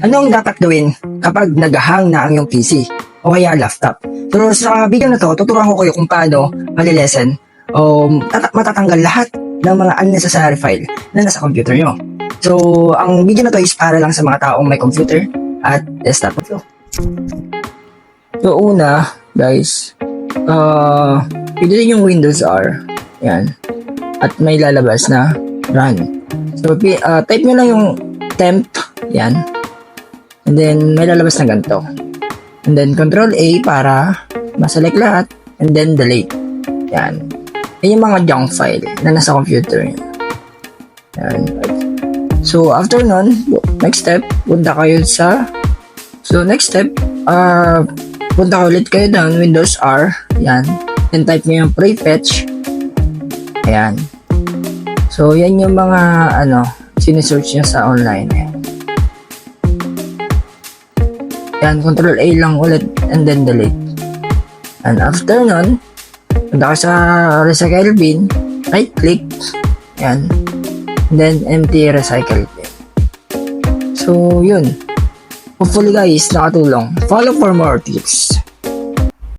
Anong dapat gawin kapag nag-hang na ang iyong PC o kaya laptop? Pero sa video na to, tuturuan ko kayo kung paano malilesen o matatanggal lahat ng mga unnecessary file na nasa computer nyo. So, ang video na to is para lang sa mga taong may computer at desktop. So, una, guys, piliin yung Windows R. Yan. At may lalabas na run. So, type nyo lang yung temp. Yan. And then, may lalabas na ganito. And then, Control A para maselect lahat. And then, delete. Yan. Yan yung mga junk file na nasa computer nyo. Yan. So, after nun, next step, punta kayo sa... So, next step, punta ulit kayo down, Windows R. Yan. Then, type nyo yung prefetch. Ayan. So, yan yung mga, sinesearch nyo sa online. Yan, Control A lang ulit, and then delete. And after nun, punta ka sa recycle bin, right click, yan, and then empty recycle bin. So, yun. Hopefully guys, nakatulong. Follow for more tips.